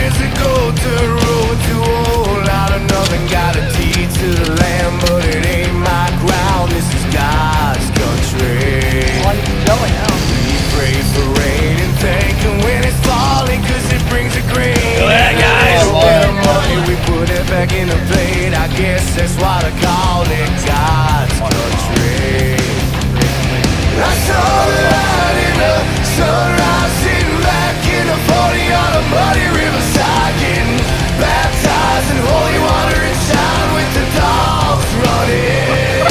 is a gold dirt road to old. Out of nothing, got a deed to the land, but it ain't my ground. This is God's country. We pray for rain and thank Him when it's falling, 'cause it brings a grain. Money, we put it back in the plate. I guess that's why they call it God's country. I saw the light in the sunrise, sitting back in the 40 on a muddy riverside, getting baptized in holy water and shine with the dogs running.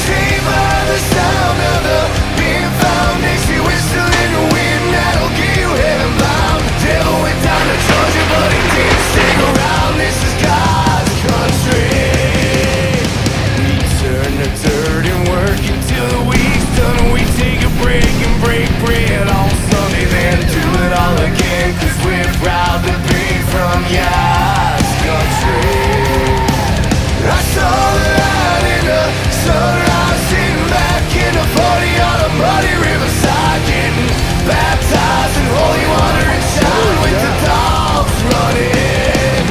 Saved by the sound of the being found, Dixie whistle in the wind that'll get you heaven bound. Devil went down to Georgia, but he didn't stick around. This is God's country. We turn the dirt and work until the week's done. We take a break and break bread on Sunday, then do it all again, 'cause we're proud to be from God's country. I saw the light in the sunrise, sitting back in the 40 on a muddy riverside, getting baptized in holy water and shine with the dogs running.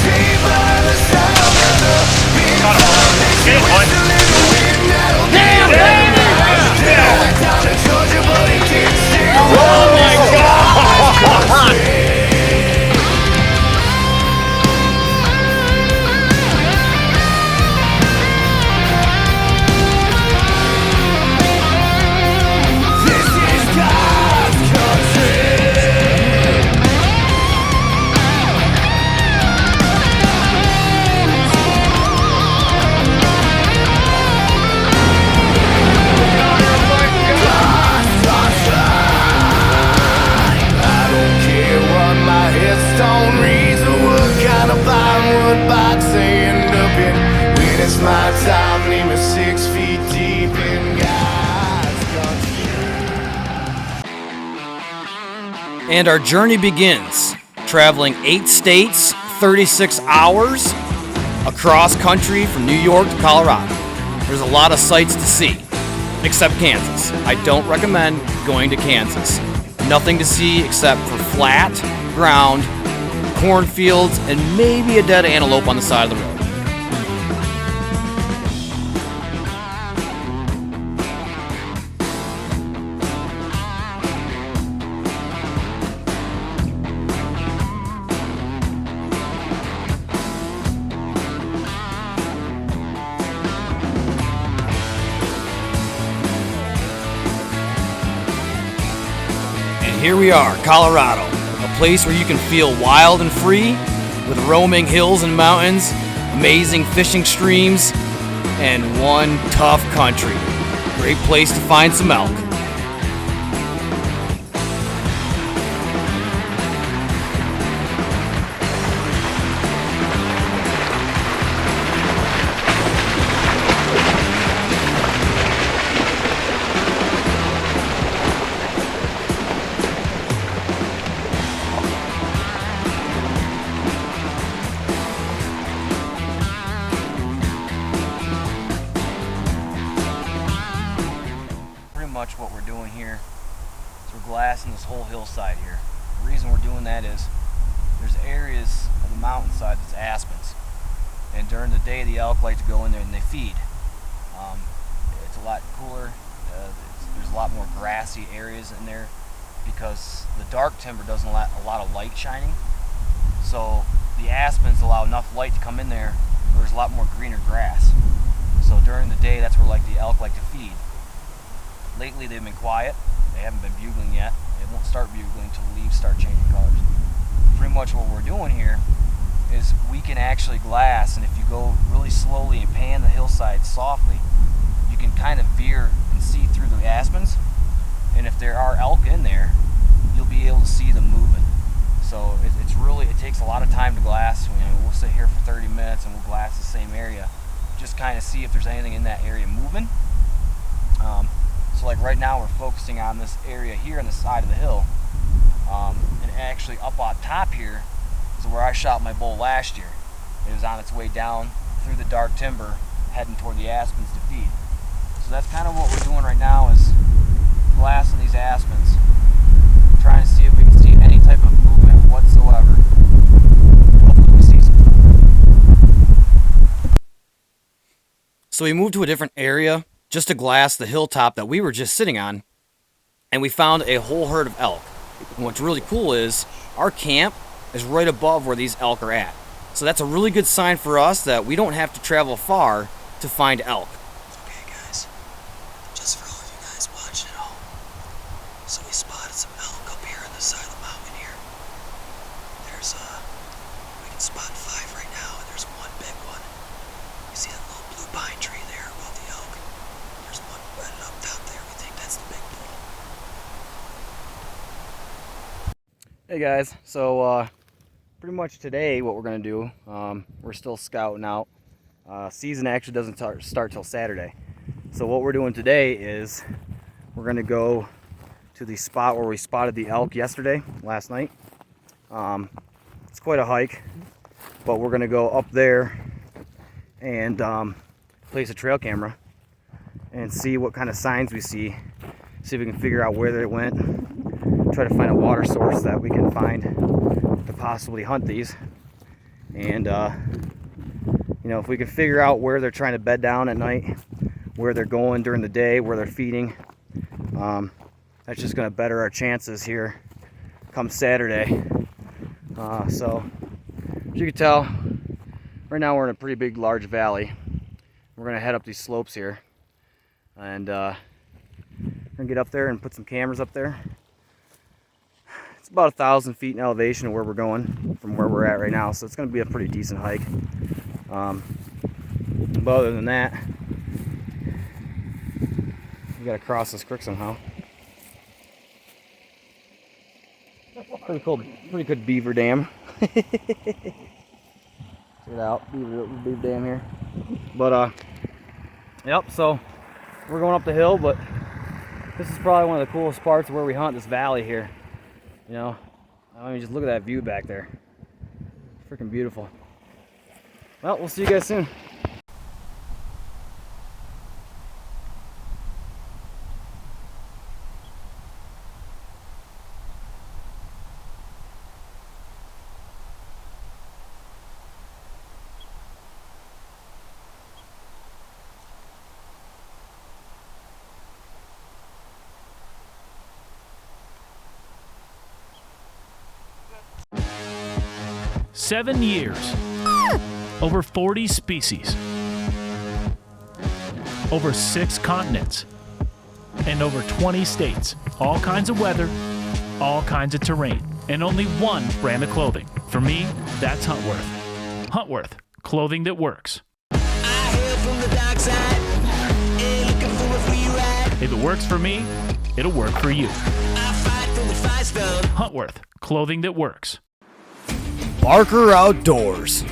Saved by the sound of the big foundation, whistle in the wind that'll get you heaven bound. Devil went down to Georgia, but he didn't stick around. Oh my God! My time, leave me 6 feet deep in God's country. And our journey begins, traveling 8 states, 36 hours, across country from New York to Colorado. There's a lot of sights to see, except Kansas. I don't recommend going to Kansas. Nothing to see except for flat ground, cornfields, and maybe a dead antelope on the side of the road. Here we are, Colorado, a place where you can feel wild and free, with roaming hills and mountains, amazing fishing streams, and one tough country. Great place to find some elk. Much what we're doing here is we're glassing this whole hillside here. The reason we're doing that is there's areas of the mountainside that's aspens, and during the day the elk like to go in there and they feed. It's a lot cooler, there's a lot more grassy areas in there because the dark timber doesn't allow a lot of light shining, so the aspens allow enough light to come in there where there's a lot more greener grass. So during the day that's where like the elk like to feed. Lately they've been quiet, they haven't been bugling yet. They won't start bugling until the leaves start changing colors. Pretty much what we're doing here is we can actually glass, and if you go really slowly and pan the hillside softly, you can kind of veer and see through the aspens, and if there are elk in there, you'll be able to see them moving. So it takes a lot of time to glass. We'll sit here for 30 minutes and we'll glass the same area, just kind of see if there's anything in that area moving. So like right now we're focusing on this area here on the side of the hill, and actually up on top here is where I shot my bull last year. It was on its way down through the dark timber heading toward the aspens to feed. So that's kind of what we're doing right now, is glassing these aspens, trying to see if we can see any type of movement So we moved to a different area just to glass the hilltop that we were just sitting on, and we found a whole herd of elk. And what's really cool is our camp is right above where these elk are at. So that's a really good sign for us that we don't have to travel far to find elk. Okay guys, just for all of you guys watching at home, so we spotted some elk up here on the side of the mountain here. There's we can spot 5 right now, and there's one big one. You see that little blue pine tree there above the elk? There's one right up top there. We think that's the big bull. Hey guys, so pretty much today what we're gonna do, we're still scouting out. Season actually doesn't start till Saturday. So what we're doing today is we're gonna go to the spot where we spotted the elk last night. It's quite a hike, but we're gonna go up there and place a trail camera and see what kind of signs we see if we can figure out where they went, try to find a water source that we can find to possibly hunt these. And you know, if we can figure out where they're trying to bed down at night, where they're going during the day, where they're feeding, that's just going to better our chances here come Saturday. So as you can tell, right now we're in a pretty big large valley. We're going to head up these slopes here, and we're going to get up there and put some cameras up there. It's about 1,000 feet in elevation where we're going from where we're at right now, so it's going to be a pretty decent hike. But other than that, we got to cross this creek somehow. Pretty cool, pretty good beaver dam. Check it out, beaver dam here. But yep. So we're going up the hill, but this is probably one of the coolest parts of where we hunt, this valley here. You know, I mean, just look at that view back there. Freaking beautiful. Well, we'll see you guys soon. Seven years, over 40 species, over 6 continents, and over 20 states. All kinds of weather, all kinds of terrain, and only one brand of clothing. For me, that's Huntworth. Huntworth, clothing that works. If it works for me, it'll work for you. Huntworth, clothing that works. Barker Outdoors.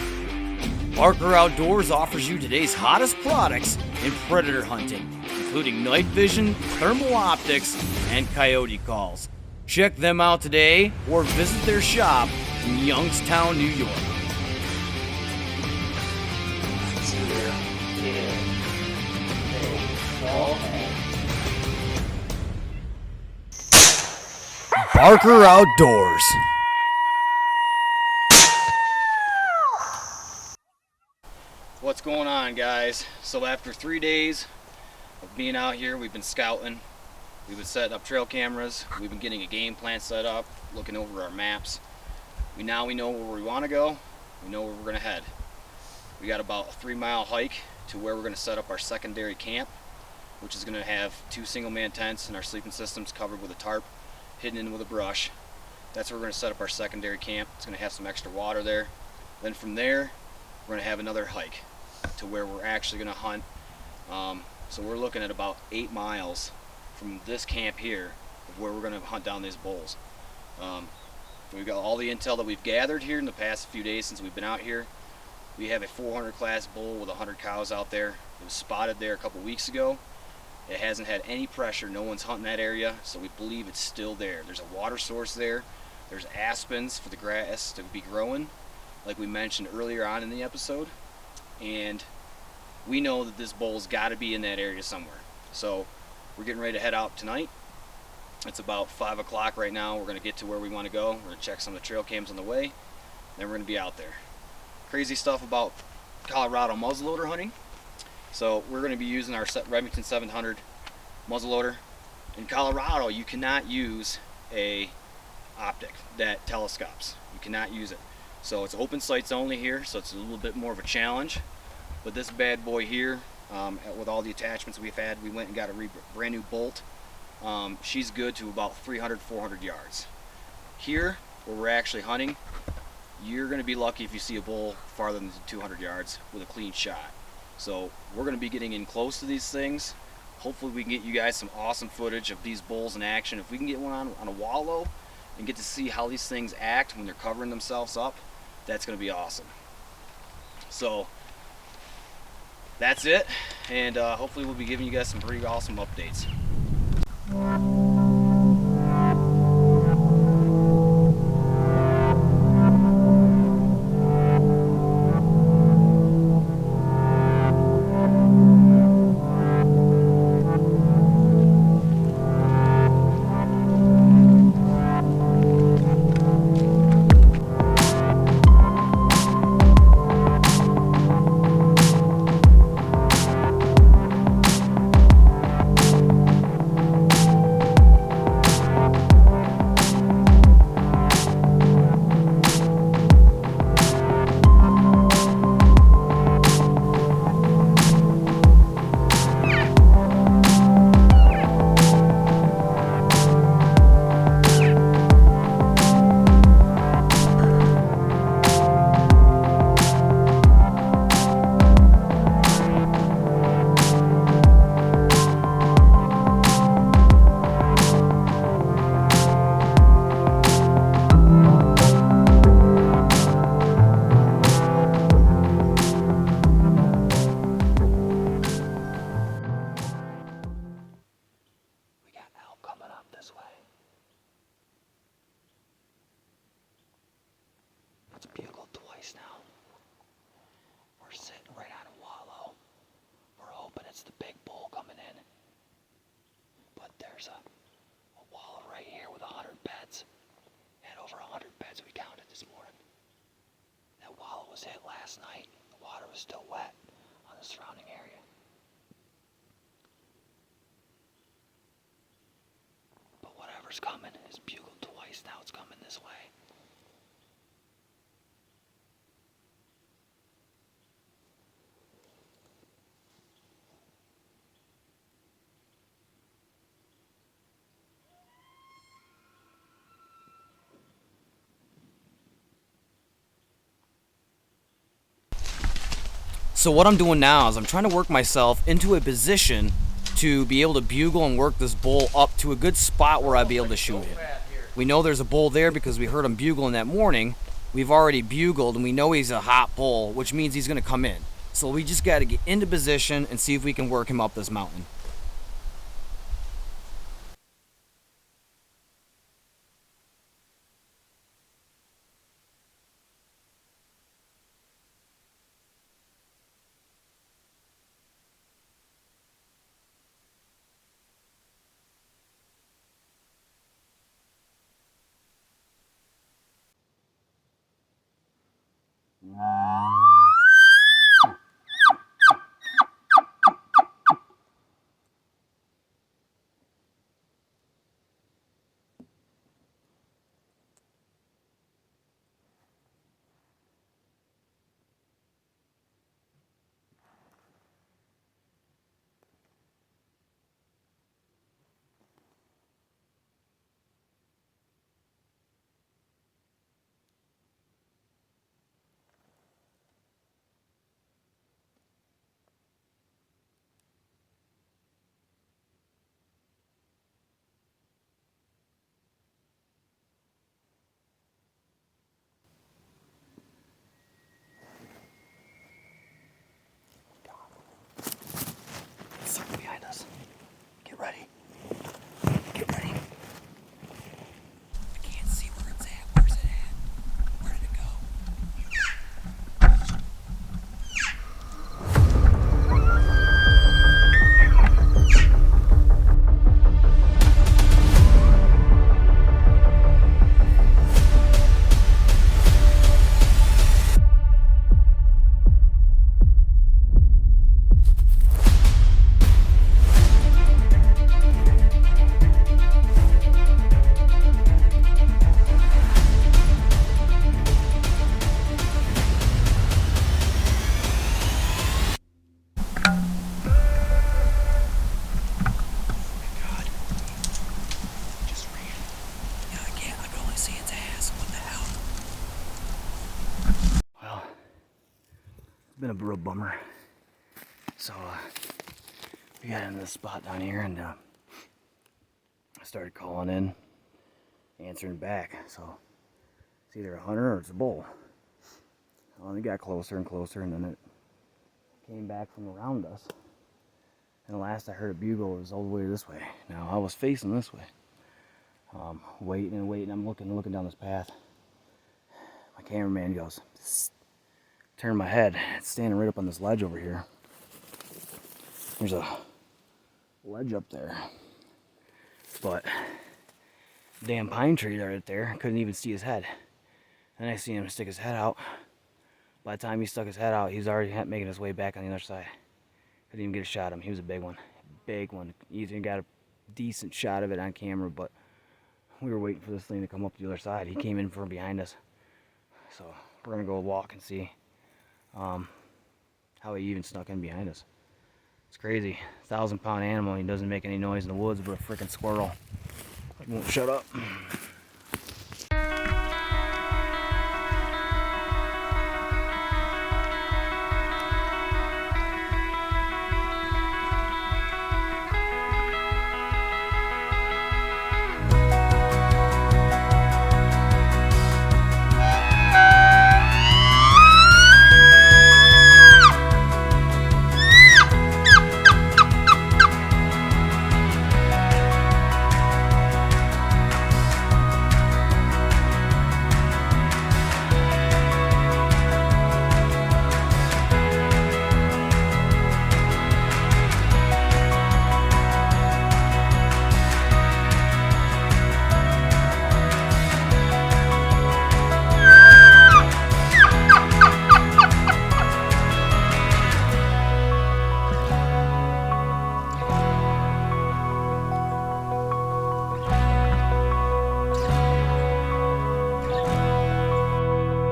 Barker Outdoors offers you today's hottest products in predator hunting, including night vision, thermal optics, and coyote calls. Check them out today or visit their shop in Youngstown, New York. Barker Outdoors. What's going on, guys? So after 3 days of being out here, we've been scouting, we've been setting up trail cameras, we've been getting a game plan set up, looking over our maps. We know where we want to go, we know where we're going to head. We got about a 3-mile hike to where we're going to set up our secondary camp, which is going to have 2 single-man tents and our sleeping systems covered with a tarp, hidden in with a brush. That's where we're going to set up our secondary camp. It's going to have some extra water there. Then from there, we're going to have another hike to where we're actually going to hunt. So we're looking at about 8 miles from this camp here of where we're going to hunt down these bulls. We've got all the intel that we've gathered here in the past few days since we've been out here. We have a 400 class bull with 100 cows out there. It was spotted there a couple weeks ago. It hasn't had any pressure, no one's hunting that area, so we believe it's still there. There's a water source there, there's aspens for the grass to be growing, like we mentioned earlier on in the episode, and we know that this bull's got to be in that area somewhere. So we're getting ready to head out tonight. It's about 5 o'clock right now. We're going to get to where we want to go. We're going to check some of the trail cams on the way, then we're going to be out there. Crazy stuff about Colorado muzzleloader hunting So we're going to be using our Remington 700 muzzleloader. In Colorado, you cannot use a optic that telescopes. You cannot use it. So it's open sights only here, so it's a little bit more of a challenge. But this bad boy here, with all the attachments we've had, we went and got a brand new bolt. She's good to about 300, 400 yards. Here, where we're actually hunting, you're going to be lucky if you see a bull farther than 200 yards with a clean shot. So we're going to be getting in close to these things. Hopefully we can get you guys some awesome footage of these bulls in action. If we can get one on a wallow and get to see how these things act when they're covering themselves up, that's going to be awesome. So that's it, and hopefully we'll be giving you guys some pretty awesome updates. It's bugled twice now. We're sitting right on a wallow. We're hoping it's the big bull coming in. But there's a wallow right here with 100 beds. Had over 100 beds we counted this morning. That wallow was hit last night. The water was still wet on the surrounding area. But whatever's coming is bugled twice now. It's coming this way. So what I'm doing now is I'm trying to work myself into a position to be able to bugle and work this bull up to a good spot where I'll be able to shoot him. We know there's a bull there because we heard him bugling that morning. We've already bugled and we know he's a hot bull, which means he's going to come in. So we just got to get into position and see if we can work him up this mountain. been a real bummer. So we got in this spot down here, and I started calling in, answering back. So it's either a hunter or it's a bull. Well, it got closer and closer, and then it came back from around us. And the last I heard a bugle, it was all the way this way. Now I was facing this way, waiting and waiting. I'm looking down this path. My cameraman goes, turn my head. It's standing right up on this ledge over here. There's a ledge up there, but damn pine tree right there. I couldn't even see his head. And I see him stick his head out. By the time he stuck his head out, he was already making his way back on the other side. Couldn't even get a shot of him. He was a big one. Big one. You even got a decent shot of it on camera, but we were waiting for this thing to come up the other side. He came in from behind us. So we're going to go walk and see how he even snuck in behind us. It's crazy. 1,000-pound animal. He doesn't make any noise in the woods, but a freaking squirrel. He won't shut up.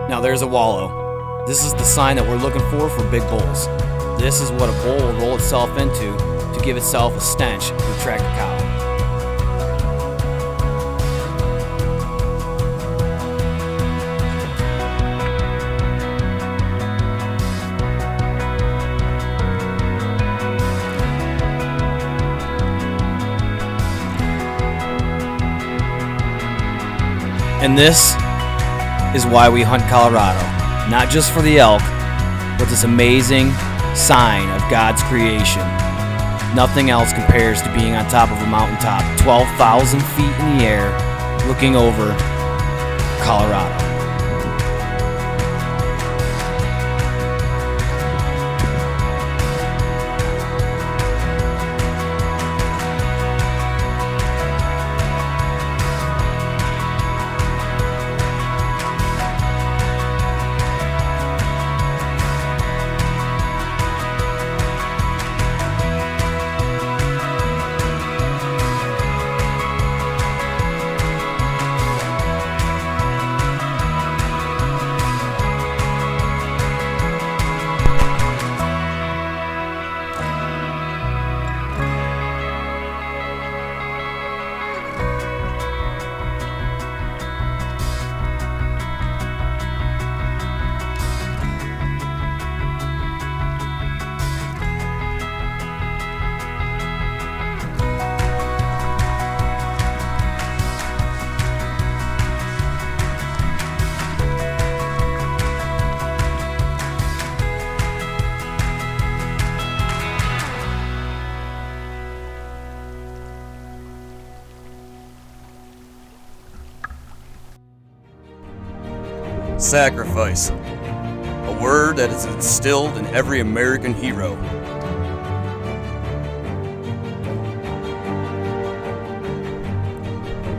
Now there's a wallow. This is the sign that we're looking for big bulls. This is what a bull will roll itself into to give itself a stench to attract a cow. And this is why we hunt Colorado. Not just for the elk, but this amazing sign of God's creation. Nothing else compares to being on top of a mountaintop, 12,000 feet in the air, looking over Colorado. Sacrifice, a word that is instilled in every American hero.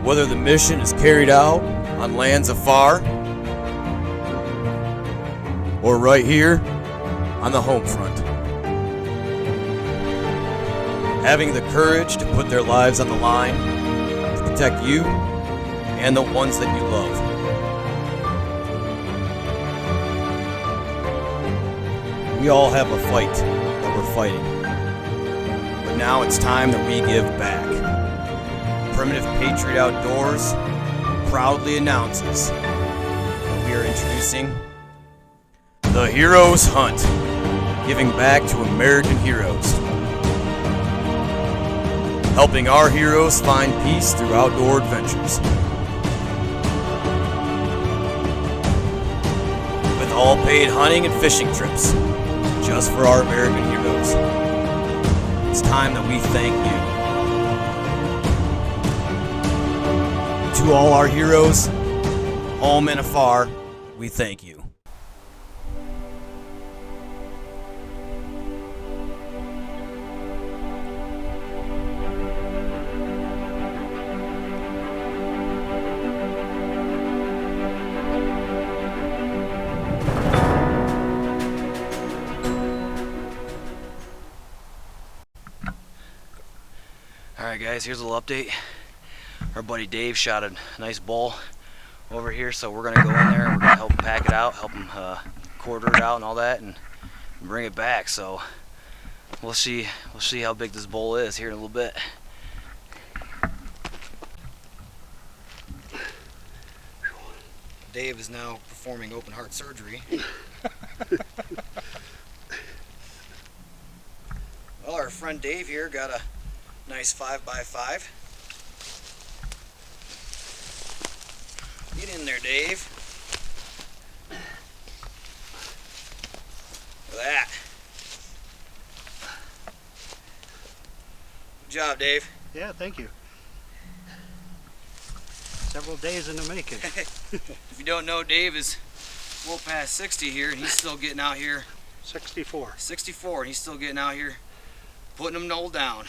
Whether the mission is carried out on lands afar, or right here on the home front. Having the courage to put their lives on the line to protect you and the ones that you love. We all have a fight that we're fighting, but now it's time that we give back. Primitive Patriot Outdoors proudly announces that we are introducing the Heroes Hunt. giving back to American heroes, helping our heroes find peace through outdoor adventures. With all paid hunting and fishing trips, just for our American heroes. It's time that we thank you. To all our heroes, home and afar, we thank you. Alright guys, here's a little update. Our buddy Dave shot a nice bull over here, so we're gonna go in there and we're gonna help him pack it out, help him quarter it out and all that, and bring it back. So we'll see how big this bull is here in a little bit. Dave is now performing open heart surgery. Well, our friend Dave here got a nice 5x5. Get in there, Dave. Look at that. Good job, Dave. Yeah, thank you. Several days in the making. If you don't know, Dave is well past 60 here, and he's still getting out here. 64. 64, and he's still getting out here, putting them all down.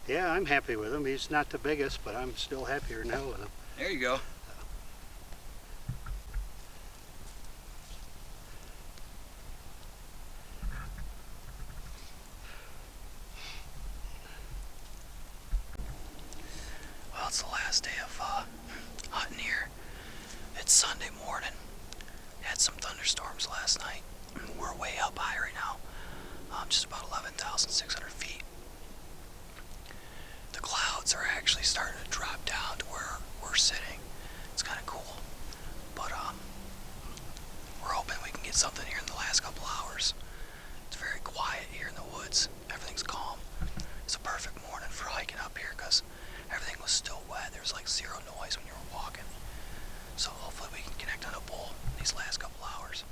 Yeah, I'm happy with him. He's not the biggest, but I'm still happier now with him. There you go. Well, it's the last day of hunting here. It's Sunday morning. Had some thunderstorms last night. We're way up high right now. Just about 11,600 feet. The clouds are actually starting to drop down to where we're sitting. It's kind of cool. But we're hoping we can get something here in the last couple hours. It's very quiet here in the woods. Everything's calm. It's a perfect morning for hiking up here because everything was still wet. There was like zero noise when you were walking. So hopefully we can connect on a bull these last couple hours.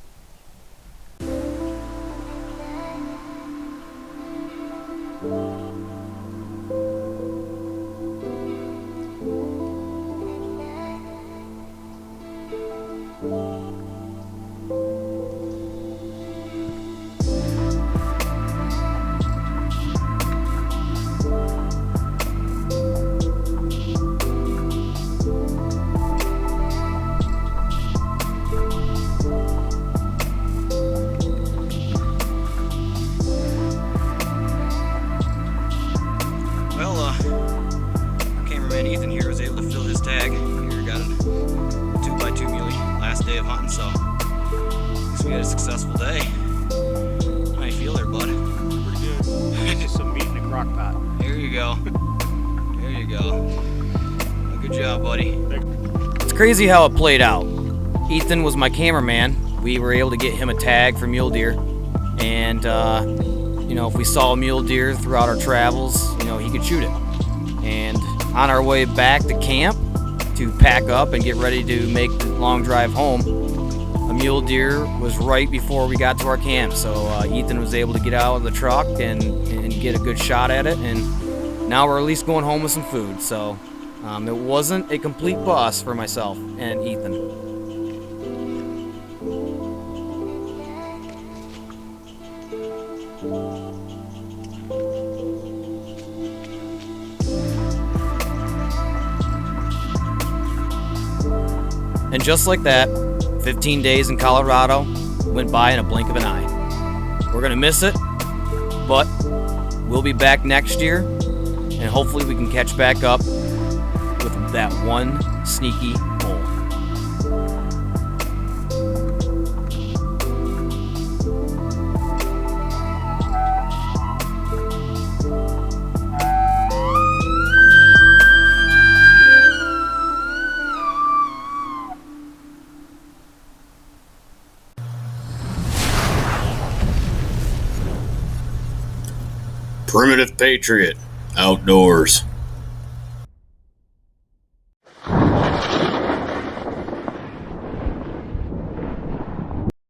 Our cameraman Ethan here was able to fill his tag. Here, got a 2x2 muley. Last day of hunting, so I guess we had a successful day. How you feel there, bud? Pretty good. Some meat in a crock pot. There you go. There you go. Well, good job, buddy. It's crazy how it played out. Ethan was my cameraman. We were able to get him a tag for mule deer, and you know, if we saw a mule deer throughout our travels, you know, he could shoot it. And on our way back to camp to pack up and get ready to make the long drive home, a mule deer was right before we got to our camp. So Ethan was able to get out of the truck and get a good shot at it. And now we're at least going home with some food. So it wasn't a complete bust for myself and Ethan. And just like that, 15 days in Colorado went by in a blink of an eye. We're gonna miss it, but we'll be back next year, and hopefully we can catch back up with that one sneaky bull. Primitive Patriot Outdoors.